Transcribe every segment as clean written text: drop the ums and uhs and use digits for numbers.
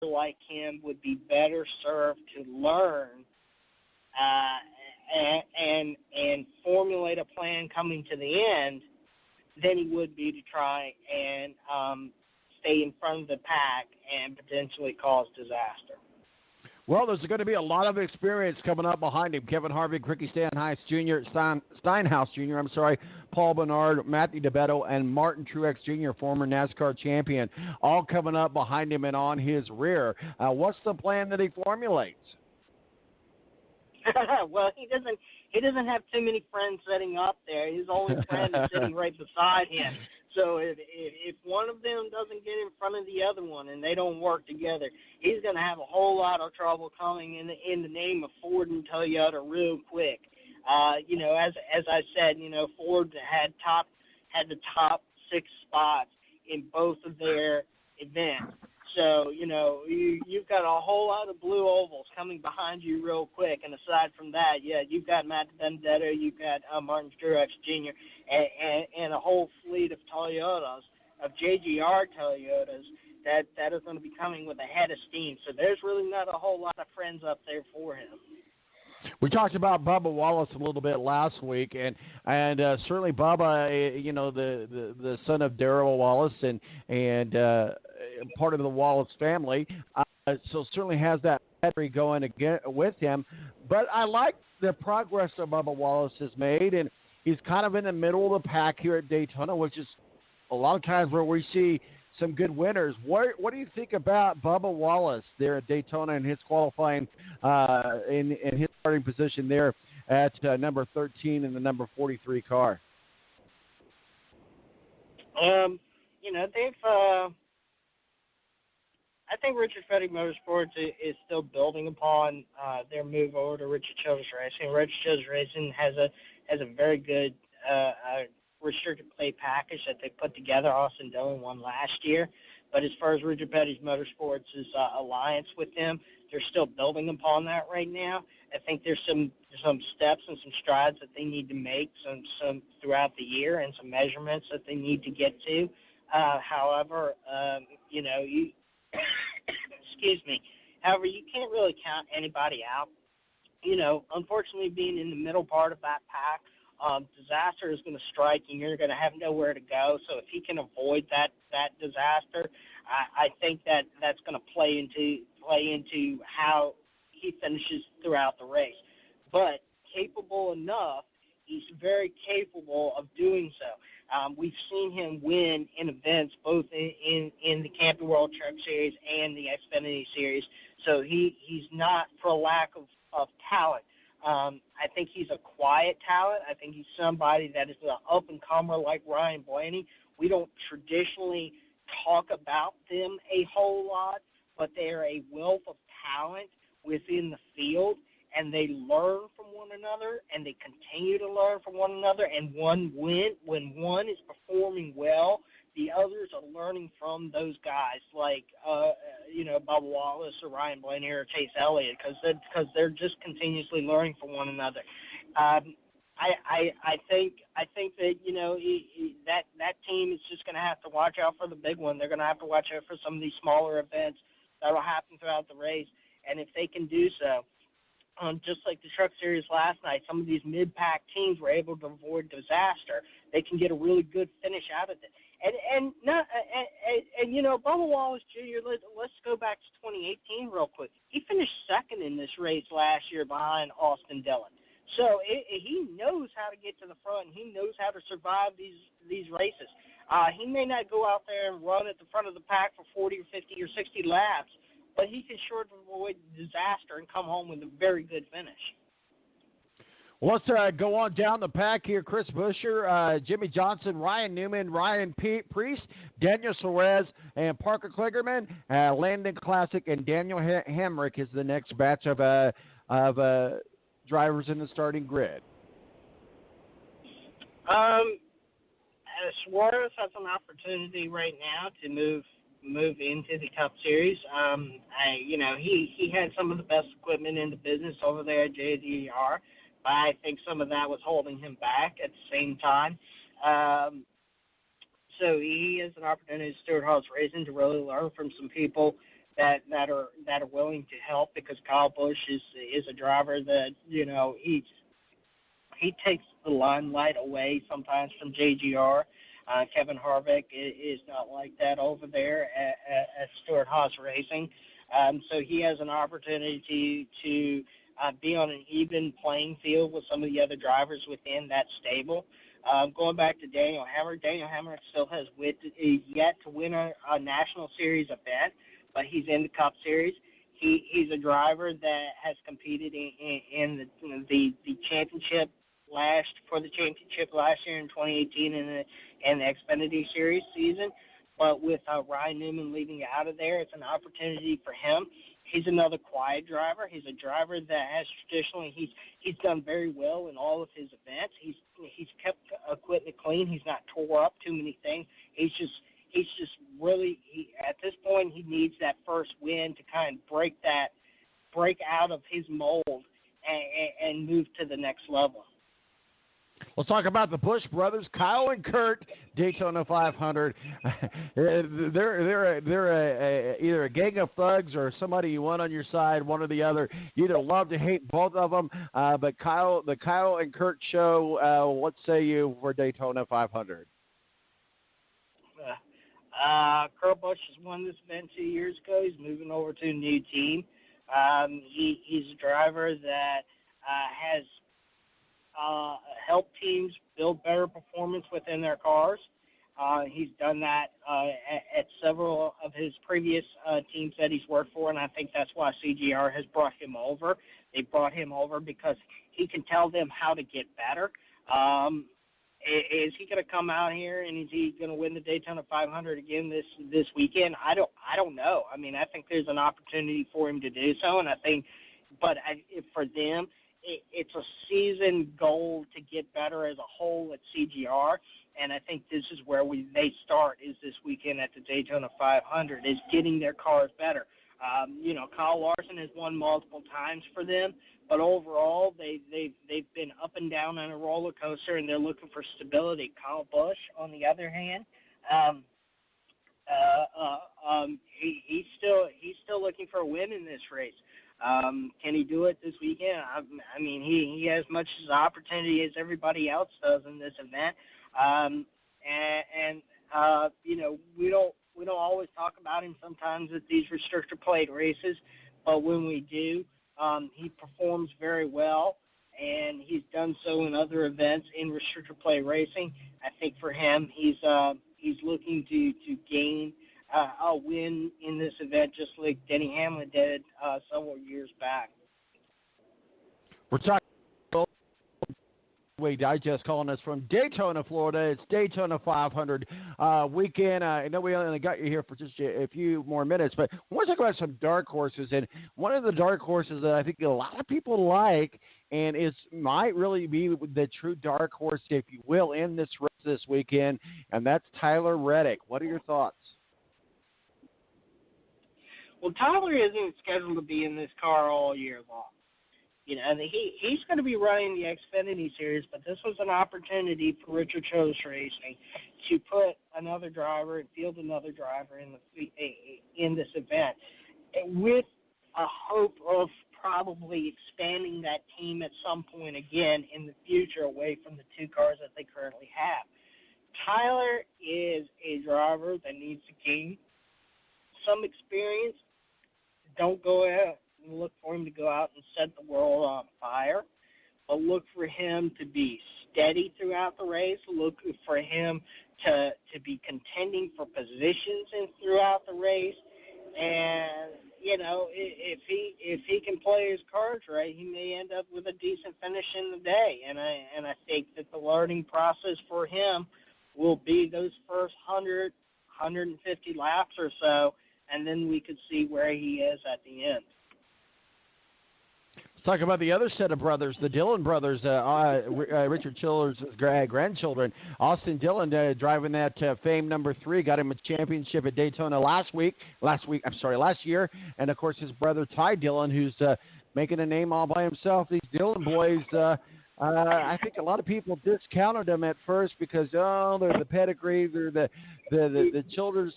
like him would be better served to learn and formulate a plan coming to the end than he would be to try and stay in front of the pack and potentially cause disaster. Well, there's going to be a lot of experience coming up behind him. Kevin Harvick, Ricky Steinhaus Jr., Paul Bernard, Matthew DeBetto, and Martin Truex Jr., former NASCAR champion, all coming up behind him and on his rear. What's the plan that he formulates? Well, he doesn't have too many friends sitting up there. His only friend is sitting right beside him. So if one of them doesn't get in front of the other one and they don't work together, he's going to have a whole lot of trouble coming in the name of Ford and Toyota real quick. As I said, Ford had the top 6 spots in both of their events. So, you've got a whole lot of blue ovals coming behind you real quick. And aside from that, you've got Matt Benedetto, you've got Martin Truex Jr., and a whole fleet of Toyotas, of JGR Toyotas, that are going to be coming with a head of steam. So there's really not a whole lot of friends up there for him. We talked about Bubba Wallace a little bit last week, and certainly Bubba, the son of Darrell Wallace and part of the Wallace family, so certainly has that pedigree going again with him. But I like the progress that Bubba Wallace has made, and he's kind of in the middle of the pack here at Daytona, which is a lot of times where we see some good winners. What do you think about Bubba Wallace there at Daytona and his qualifying in his starting position there at number 13 in the number 43 car? I think Richard Petty Motorsports is still building upon their move over to Richard Childress Racing. Richard Childress Racing has a very good restricted plate package that they put together. Austin Dillon won last year. But as far as Richard Petty Motorsports' alliance with them, they're still building upon that right now. I think there's some steps and some strides that they need to make some throughout the year and some measurements that they need to get to. However, excuse me. However, you can't really count anybody out. Unfortunately, being in the middle part of that pack, disaster is going to strike and you're going to have nowhere to go. So if he can avoid that disaster, I think that's going to play into how he finishes throughout the race. But capable enough, he's very capable of doing so. We've seen him win in events both in the Camping World Truck Series and the Xfinity Series. So he's not for lack of talent. I think he's a quiet talent. I think he's somebody that is an up-and-comer like Ryan Blaney. We don't traditionally talk about them a whole lot, but they are a wealth of talent within the field, and they learn from one another, and they continue to learn from one another. And when one is performing well, the others are learning from those guys like, Bubba Wallace or Ryan Blaney or Chase Elliott because they're just continuously learning from one another. I think that that team is just going to have to watch out for the big one. They're going to have to watch out for some of these smaller events that will happen throughout the race. And if they can do so, just like the Truck Series last night, some of these mid-pack teams were able to avoid disaster. They can get a really good finish out of it. And Bubba Wallace Jr., let's go back to 2018 real quick. He finished second in this race last year behind Austin Dillon. So he knows how to get to the front. He knows how to survive these races. He may not go out there and run at the front of the pack for 40 or 50 or 60 laps, but he can sure avoid disaster and come home with a very good finish. Well, let's go on down the pack here. Chris Buescher, Jimmy Johnson, Ryan Newman, Ryan Priest, Daniel Suarez, and Parker Kligerman. Landon Classic and Daniel Hamrick is the next batch of drivers in the starting grid. Suarez has an opportunity right now to move into the Cup Series. He had some of the best equipment in the business over there at JDR. I think some of that was holding him back at the same time. So he has an opportunity at Stewart-Haas Racing to really learn from some people that are willing to help, because Kyle Busch is a driver that, he takes the limelight away sometimes from JGR. Kevin Harvick is not like that over there at Stewart Haas Racing. So he has an opportunity to be on an even playing field with some of the other drivers within that stable. Going back to Daniel Hemrick still has yet to win a National Series event, but he's in the Cup Series. He's a driver that has competed in the championship for the championship last year in 2018 in the Xfinity Series season. But with Ryan Newman leaving out of there, it's an opportunity for him. He's another quiet driver. He's a driver that has traditionally he's done very well in all of his events. He's kept equipment clean. He's not tore up too many things. He's just really at this point he needs that first win to kind of break out of his mold and move to the next level. Let's talk about the Busch brothers, Kyle and Kurt, Daytona 500. They're either a gang of thugs or somebody you want on your side, one or the other. You either love to hate both of them. But the Kyle and Kurt show, what say you for Daytona 500? Kurt Busch has won this event 2 years ago. He's moving over to a new team. He's a driver that has help teams build better performance within their cars. He's done that at several of his previous teams that he's worked for, and I think that's why CGR has brought him over. They brought him over because he can tell them how to get better. Is he going to come out here and is he going to win the Daytona 500 again this weekend? I don't know. I mean, I think there's an opportunity for him to do so, and I think, but for them, it's a season goal to get better as a whole at CGR, and I think this is where they start is this weekend at the Daytona 500 is getting their cars better. Kyle Larson has won multiple times for them, but overall they've been up and down on a roller coaster, and they're looking for stability. Kyle Busch, on the other hand, he's still looking for a win in this race. Can he do it this weekend? I mean, he has much as opportunity as everybody else does in this event. We don't always talk about him sometimes at these restrictor plate races, but when we do, he performs very well, and he's done so in other events in restrictor plate racing. I think for him, he's looking to gain a win in this event, just like Denny Hamlin did several years back. We're talking Digest calling us from Daytona, Florida. It's Daytona 500 weekend. I know we only got you here for just a few more minutes, but I want to talk about some dark horses. And one of the dark horses that I think a lot of people like, and might really be the true dark horse, if you will, in this race this weekend, and that's Tyler Reddick. What are your thoughts? Well, Tyler isn't scheduled to be in this car all year long. He's going to be running the Xfinity Series, but this was an opportunity for Richard Childress Racing to put another driver and field another driver in this event, with a hope of probably expanding that team at some point again in the future away from the two cars that they currently have. Tyler is a driver that needs to gain some experience. Don't go ahead and look for him to go out and set the world on fire, but look for him to be steady throughout the race. Look for him to be contending for positions throughout the race. And, if he can play his cards right, he may end up with a decent finish in the day. And I think that the learning process for him will be those first 100, 150 laps or so, and then we could see where he is at the end. Let's talk about the other set of brothers, the Dillon brothers, Richard Childress' grandchildren. Austin Dillon driving that fame number 3, got him a championship at Daytona last year. And, of course, his brother Ty Dillon, who's making a name all by himself. These Dillon boys, I think a lot of people discounted them at first because they're the pedigree, they're the children's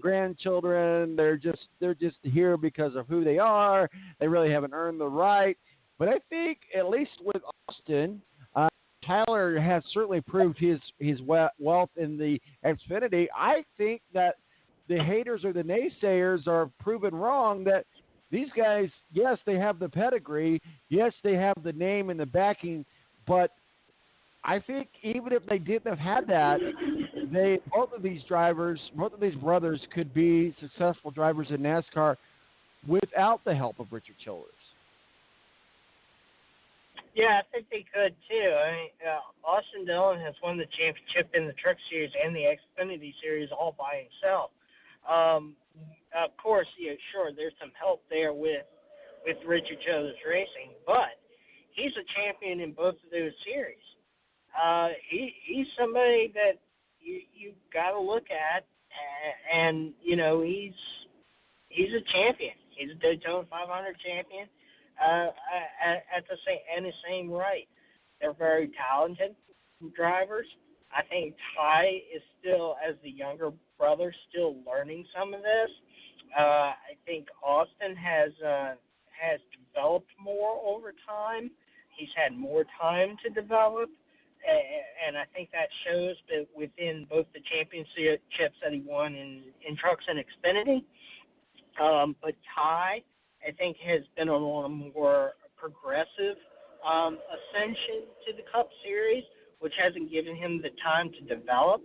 grandchildren. They're just here because of who they are. They really haven't earned the right. But I think at least with Austin, Tyler has certainly proved his wealth in the Xfinity. I think that the haters or the naysayers are proven wrong that these guys, yes, they have the pedigree, yes, they have the name and the backing, but I think even if they didn't have had that, both of these brothers could be successful drivers in NASCAR without the help of Richard Childress. Yeah, I think they could too. I mean, Austin Dillon has won the championship in the Truck Series and the Xfinity Series all by himself. Of course, yeah, sure, there's some help there with Richard Childress Racing, but he's a champion in both of those series. He's somebody that you got to look at, and you know he's a champion. He's a Daytona 500 champion. At the same right. They're very talented drivers. I think Ty is still, as the younger brother, still learning some of this. I think Austin has developed more over time. He's had more time to develop, and I think that shows that within both the championships that he won in Trucks and Xfinity. But Ty, I think, has been on a more progressive ascension to the Cup Series, which hasn't given him the time to develop.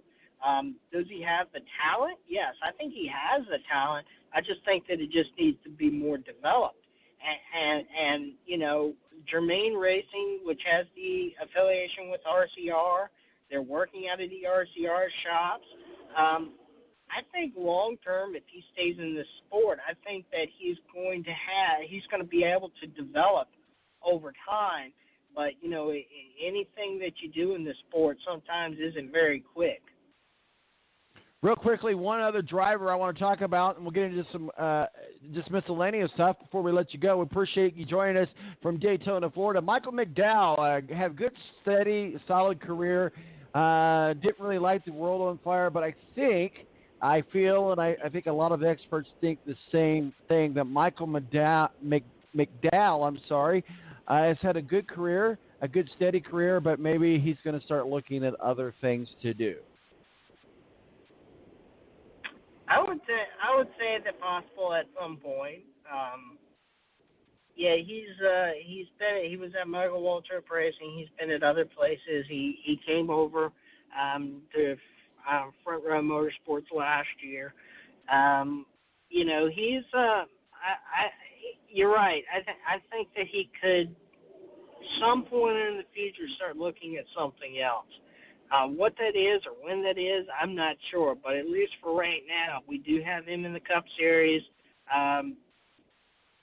Does he have the talent? Yes, I think he has the talent. I just think that it just needs to be more developed. And you know, Germain Racing, which has the affiliation with RCR, they're working out of the RCR shops. I think long term, if he stays in this sport, I think that he's going to be able to develop over time. But you know, anything that you do in this sport sometimes isn't very quick. Real quickly, one other driver I want to talk about, and we'll get into some just miscellaneous stuff before we let you go. We appreciate you joining us from Daytona, Florida. Michael McDowell had a good, steady, solid career. Didn't really light the world on fire, but I feel, and I think a lot of experts think the same thing, that Michael McDowell, has had a good career, a good, steady career, but maybe he's going to start looking at other things to do. I would say that possible at some point. Yeah, he was at Michael Waltrip Racing. He's been at other places. He came over to Front Row Motorsports last year. You know, you're right. I think that he could, some point in the future, start looking at something else. What that is or when that is, I'm not sure. But at least for right now, we do have him in the Cup Series.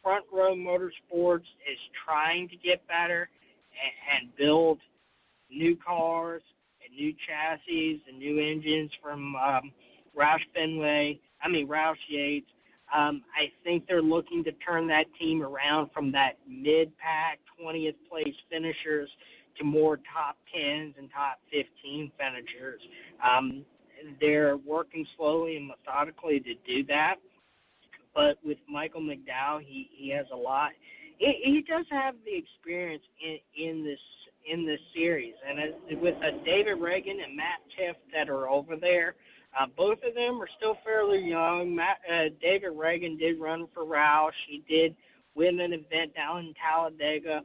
Front Row Motorsports is trying to get better and build new cars and new chassis and new engines from Roush Yates. I think they're looking to turn that team around from that mid-pack 20th place finishers to more top 10s and top 15 finishers. They're working slowly and methodically to do that. But with Michael McDowell, he has a lot. He does have the experience in this series, and with David Reagan and Matt Tiff that are over there, both of them are still fairly young. David Reagan did run for Roush. He did win an event down in Talladega,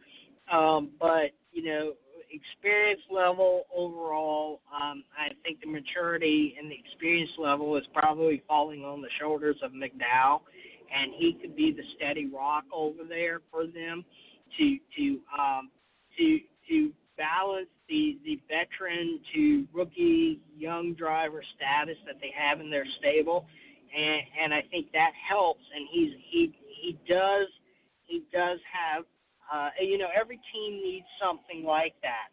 but you know, experience level overall, I think the maturity and the experience level is probably falling on the shoulders of McDowell, and he could be the steady rock over there for them to balance the veteran to rookie young driver status that they have in their stable, and I think that helps. And he does have. You know, every team needs something like that.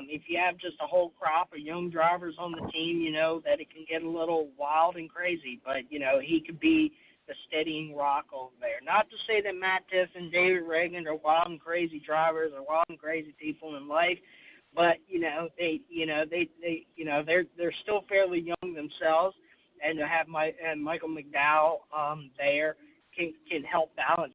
If you have just a whole crop of young drivers on the team, you know, that it can get a little wild and crazy. But, you know, he could be the steadying rock over there. Not to say that Matt Tiff and David Reagan are wild and crazy drivers or wild and crazy people in life, but they're still fairly young themselves, and to have Michael McDowell there can help balance